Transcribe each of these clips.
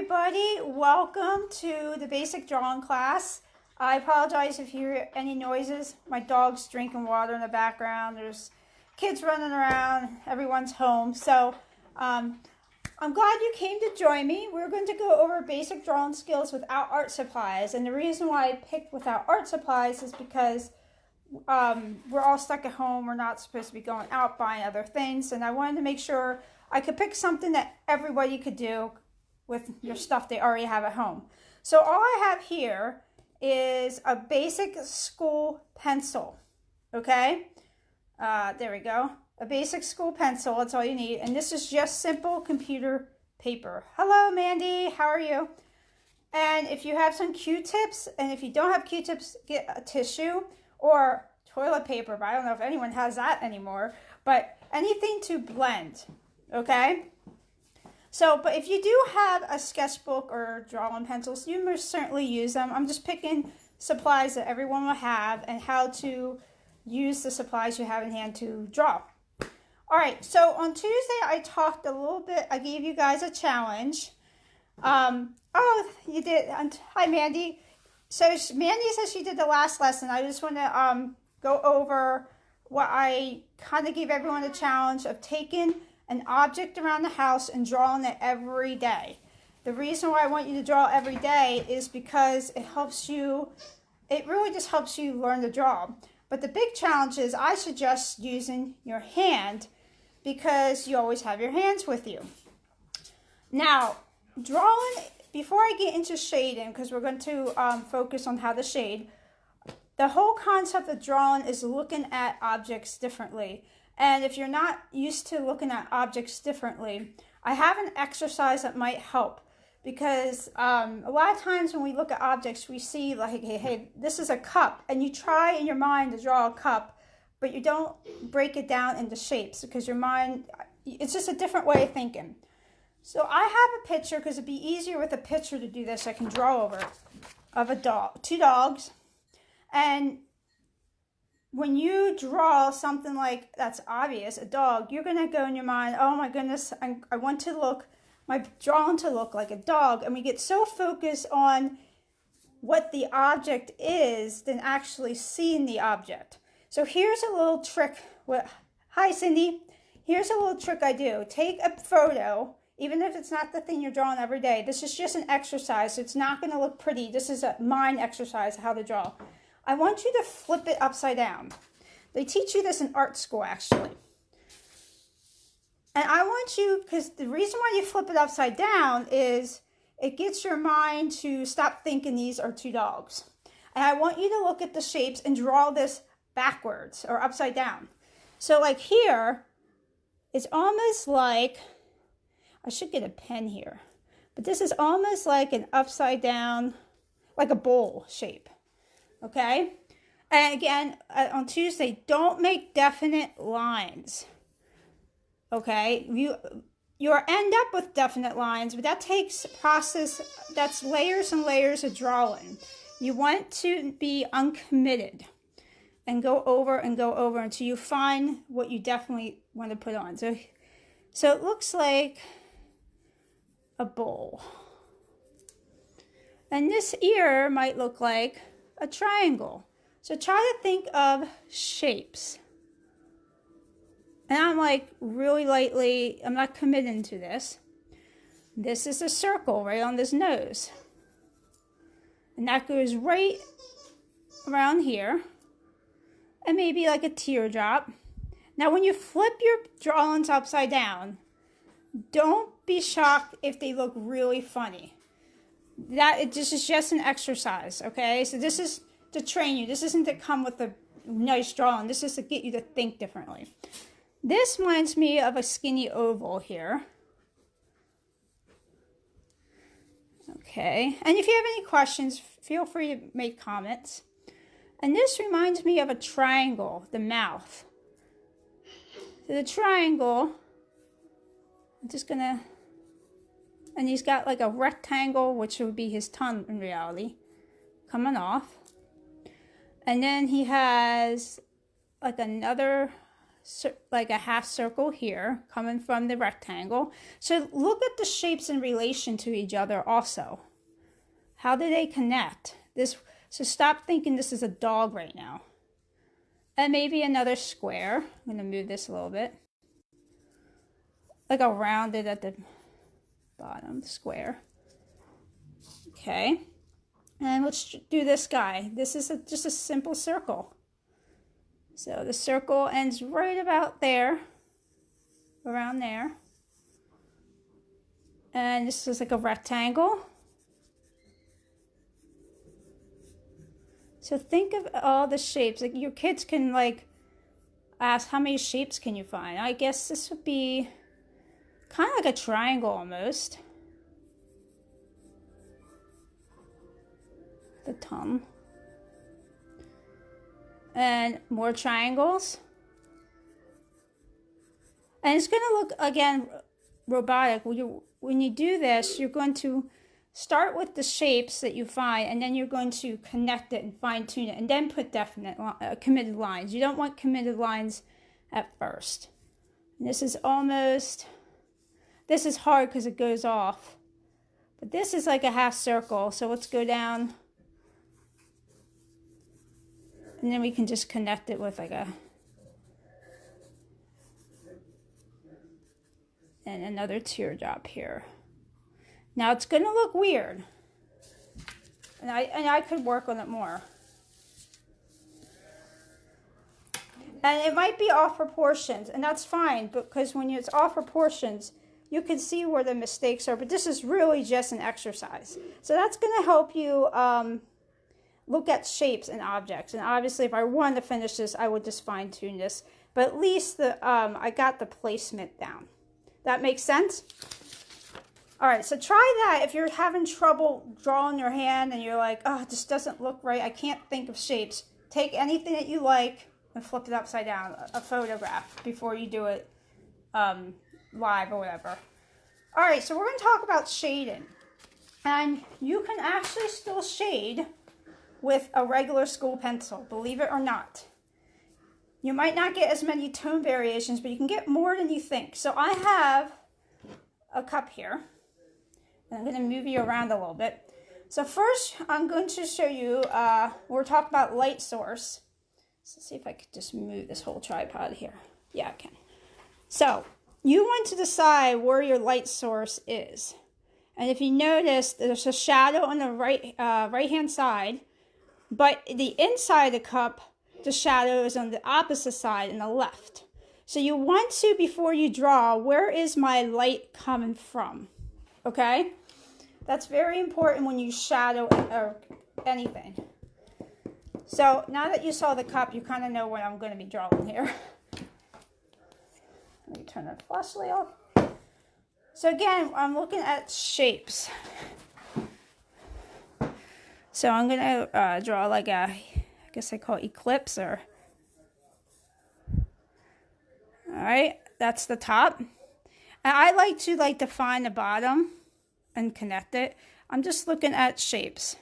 everybody, welcome to the basic drawing class. I apologize if you hear any noises. My dog's drinking water in the background. There's kids running around. Everyone's home. So I'm glad you came to join me. We're going to go over basic drawing skills without art supplies. And the reason why I picked without art supplies is because we're all stuck at home. We're not supposed to be going out buying other things. And I wanted to make sure I could pick something that everybody could do with your stuff they already have at home. So all I have here is a basic school pencil. Okay, there we go. A basic school pencil, that's all you need. And this is just simple computer paper. Hello, Mandy, how are you? And if you have some Q-tips, and if you don't have Q-tips, get a tissue or toilet paper, but I don't know if anyone has that anymore, but anything to blend, okay? So, but if you do have a sketchbook or drawing pencils, you most certainly use them. I'm just picking supplies that everyone will have and how to use the supplies you have in hand to draw. All right, so on Tuesday, I talked a little bit, I gave you guys a challenge. Oh, you did. Hi, Mandy. So Mandy says she did the last lesson. I just want to go over what I kind of gave everyone a challenge of taking an object around the house and drawing it every day. The reason why I want you to draw every day is because it helps you, it really just helps you learn to draw. But the big challenge is I suggest using your hand because you always have your hands with you. Now, drawing, before I get into shading, because we're going to focus on how to shade, the whole concept of drawing is looking at objects differently. And if you're not used to looking at objects differently, I have an exercise that might help. Because a lot of times when we look at objects, we see like, hey, this is a cup. And you try in your mind to draw a cup, but you don't break it down into shapes because your mind, it's just a different way of thinking. So I have a picture, because it'd be easier with a picture to do this. I can draw over of a dog, two dogs. And when you draw something like that's obvious, a dog, you're going to go in your mind, oh my goodness, I want to look, my drawing to look like a dog. And we get so focused on what the object is than actually seeing the object. So here's a little trick. Hi, Cindy. Here's a little trick I do. Take a photo, even if it's not the thing you're drawing every day. This is just an exercise. So it's not going to look pretty. This is a mind exercise, how to draw. I want you to flip it upside down. They teach you this in art school, actually. And I want you, because the reason why you flip it upside down is it gets your mind to stop thinking these are two dogs. And I want you to look at the shapes and draw this backwards or upside down. So like here, it's almost like, I should get a pen here, but this is almost like an upside down, like a bowl shape. Okay, and again, on Tuesday, don't make definite lines. Okay, you'll end up with definite lines, but that takes process, that's layers and layers of drawing. You want to be uncommitted and go over until you find what you definitely want to put on. So it looks like a bowl. And this ear might look like a triangle. So try to think of shapes. And I'm like really lightly, I'm not committing to this. This is a circle right on this nose. And that goes right around here. And maybe like a teardrop. Now when you flip your drawings upside down, don't be shocked if they look really funny. This is just an exercise, okay? So this is to train you. This isn't to come with a nice drawing. This is to get you to think differently. This reminds me of a skinny oval here. Okay, and if you have any questions, feel free to make comments. And this reminds me of a triangle, the mouth. So the triangle, I'm just gonna, and he's got like a rectangle, which would be his tongue in reality, coming off. And then he has like another like a half circle here coming from the rectangle. So look at the shapes in relation to each other also. How do they connect? So stop thinking this is a dog right now. And maybe another square. I'm going to move this a little bit. Like a rounded at the bottom square. Okay. And let's do this guy. This is just a simple circle. So the circle ends right about there. Around there. And this is like a rectangle. So think of all the shapes. Like your kids can like ask, how many shapes can you find? I guess this would be kind of like a triangle almost. The tongue. And more triangles. And it's going to look, again, robotic. When you do this, you're going to start with the shapes that you find, and then you're going to connect it and fine-tune it, and then put definite committed lines. You don't want committed lines at first. And this is hard because it goes off. But this is like a half circle, so let's go down. And then we can just connect it with like and another teardrop here. Now it's going to look weird. And I could work on it more. And it might be off proportions, and that's fine, because when it's off proportions, you can see where the mistakes are, but this is really just an exercise. So that's going to help you look at shapes and objects. And obviously, if I wanted to finish this, I would just fine-tune this. But at least I got the placement down. That makes sense? All right, so try that if you're having trouble drawing your hand and you're like, oh, this doesn't look right. I can't think of shapes. Take anything that you like and flip it upside down, a photograph, before you do it live or whatever. All right, so we're going to talk about shading. And you can actually still shade with a regular school pencil, believe it or not. You might not get as many tone variations, but you can get more than you think. So I have a cup here. And I'm going to move you around a little bit. So first, I'm going to show you, we're talking about light source. So let's see if I could just move this whole tripod here. Yeah, I can. So you want to decide where your light source is. And if you notice, there's a shadow on the right-hand side. But the inside of the cup, the shadow is on the opposite side in the left. So you want to, before you draw, where is my light coming from? Okay? That's very important when you shadow or anything. So now that you saw the cup, you kind of know what I'm going to be drawing here. Let me turn the flashlight off. So again, I'm looking at shapes. So I'm going to draw like a, I guess I call it eclipse, or, all right, that's the top. And I like to define the bottom and connect it. I'm just looking at shapes.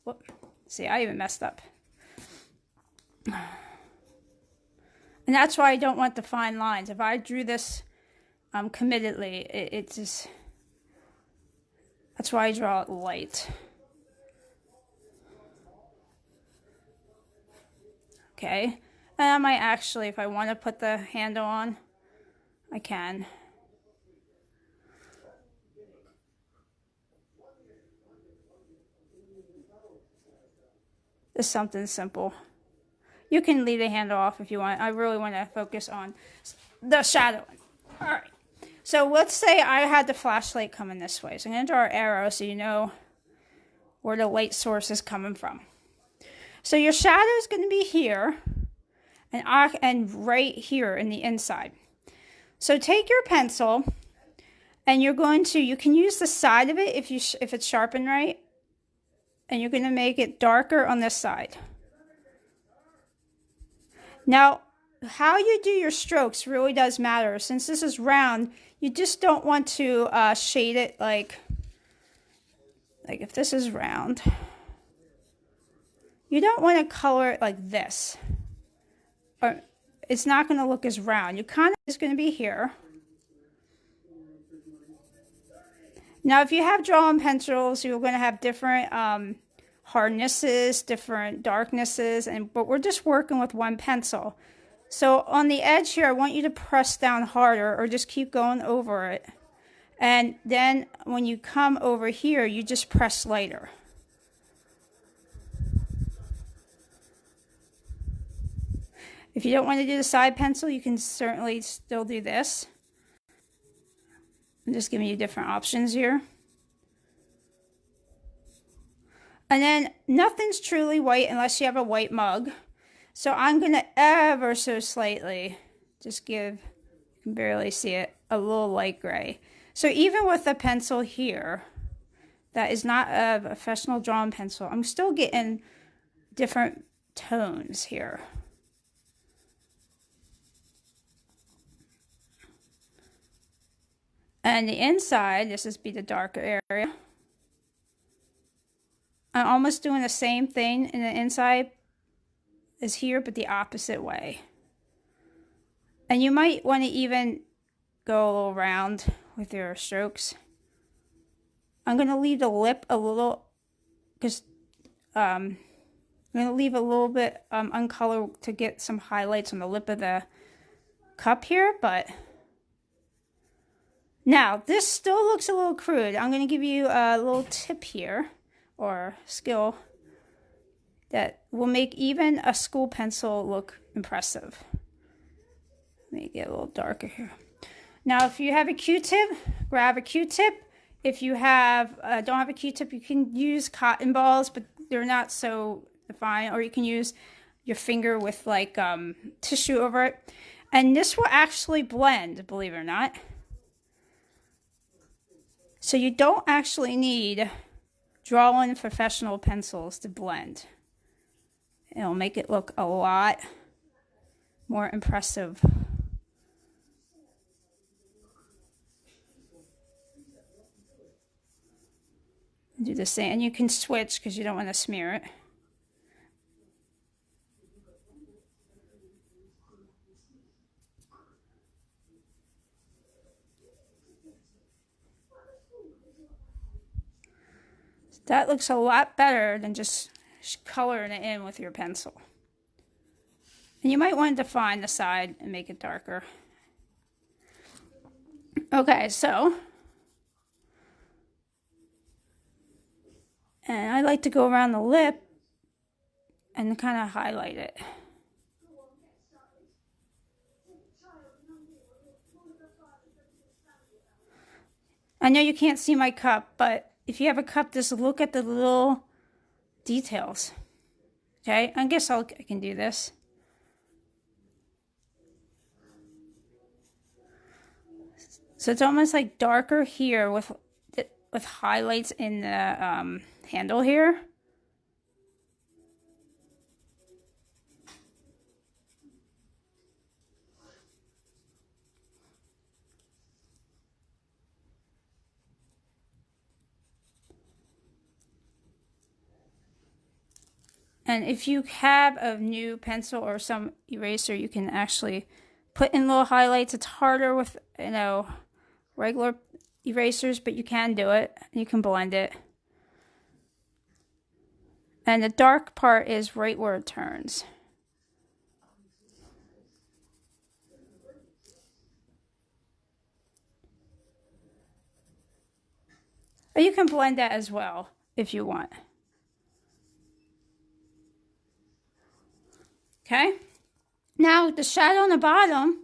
Whoop. See, I even messed up. And that's why I don't want defined lines. If I drew this committedly, it just, that's why I draw it light. Okay, and I might actually, if I want to put the handle on, I can. Just something simple. You can leave the handle off if you want. I really want to focus on the shadowing. All right, so let's say I had the flashlight coming this way. So I'm going to draw an arrow so you know where the light source is coming from. So your shadow is going to be here and right here in the inside. So take your pencil and you're going to, you can use the side of it if it's sharpened right, and you're going to make it darker on this side. Now, how you do your strokes really does matter. Since this is round, you just don't want to shade it like if this is round. You don't want to color it like this. Or it's not going to look as round. Your contour is going to be here. Now, if you have drawing pencils, you're going to have different hardnesses, different darknesses, but we're just working with one pencil. So on the edge here, I want you to press down harder or just keep going over it. And then when you come over here, you just press lighter. If you don't want to do the side pencil, you can certainly still do this. I'm just giving you different options here. And then nothing's truly white unless you have a white mug. So I'm going to ever so slightly just give, you can barely see it, a little light gray. So even with a pencil here that is not a professional drawing pencil, I'm still getting different tones here. And the inside, this is be the darker area. I'm almost doing the same thing in the inside as here, but the opposite way. And you might want to even go a little round with your strokes. I'm going to leave the lip a little, because I'm going to leave a little bit uncolored to get some highlights on the lip of the cup here, but now this still looks a little crude. I'm going to give you a little tip here, or skill, that will make even a school pencil look impressive. Let me get a little darker here. Now, if you have a Q-tip, grab a Q-tip. If you have don't have a Q-tip, you can use cotton balls, but they're not so defined. Or you can use your finger with like tissue over it. And this will actually blend, believe it or not. So you don't actually need drawing professional pencils to blend. It'll make it look a lot more impressive. Do the same, and you can switch because you don't want to smear it. That looks a lot better than just coloring it in with your pencil. And you might want to define the side and make it darker. Okay, so, and I like to go around the lip and kind of highlight it. I know you can't see my cup, but if you have a cup, just look at the little details. Okay, I guess I can do this. So it's almost like darker here with highlights in the handle here. And if you have a new pencil or some eraser, you can actually put in little highlights. It's harder with, regular erasers, but you can do it. You can blend it. And the dark part is right where it turns. But you can blend that as well if you want. Okay, now the shadow on the bottom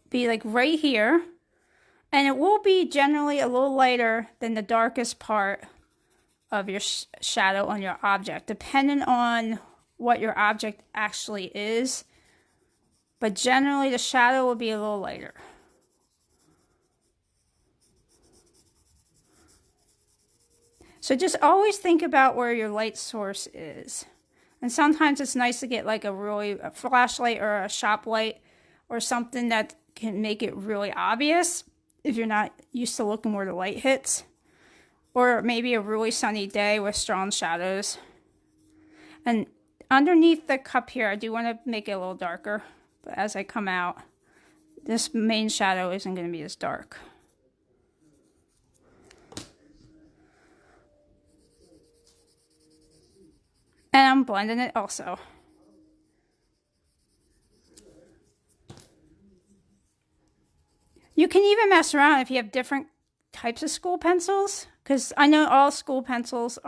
be like right here, and it will be generally a little lighter than the darkest part of your shadow on your object, depending on what your object actually is, but generally the shadow will be a little lighter. So just always think about where your light source is. And sometimes it's nice to get like a flashlight or a shop light or something that can make it really obvious if you're not used to looking where the light hits. Or maybe a really sunny day with strong shadows. And underneath the cup here, I do want to make it a little darker. But as I come out, this main shadow isn't going to be as dark. And I'm blending it also. You can even mess around if you have different types of school pencils, because I know all school pencils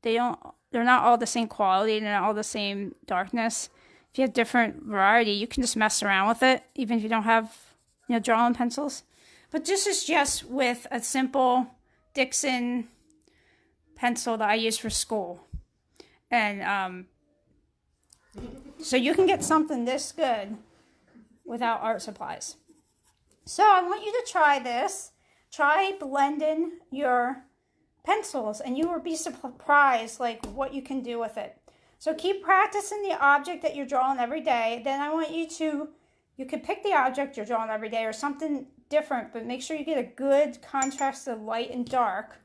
they're not all the same quality, they're not all the same darkness. If you have different variety, you can just mess around with it, even if you don't have, drawing pencils. But this is just with a simple Dixon pencil that I use for school. And so you can get something this good without art supplies. So I want you to try this. Try blending your pencils and you will be surprised like what you can do with it. So keep practicing the object that you're drawing every day. Then I want you can pick the object you're drawing every day or something different, but make sure you get a good contrast of light and dark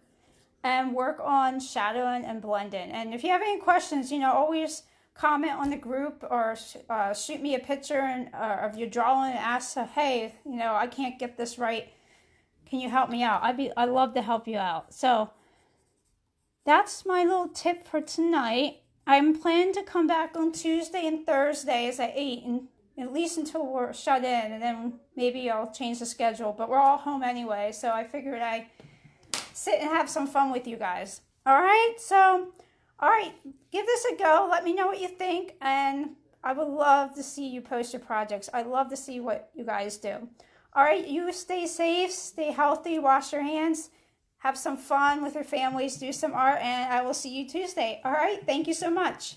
and work on shadowing and blending. And if you have any questions, always comment on the group or shoot me a picture of your drawing and ask, hey, I can't get this right. Can you help me out? I'd love to help you out. So that's my little tip for tonight. I'm planning to come back on Tuesday and Thursdays at 8, and at least until we're shut in, and then maybe I'll change the schedule. But we're all home anyway, so I figured I'd sit and have some fun with you guys. All right, so all right, give this a go. Let me know what you think, and I would love to see you post your projects. I'd love to see what you guys do. All right, you stay safe, stay healthy, wash your hands, have some fun with your families, do some art, and I will see you Tuesday. All right, thank you so much.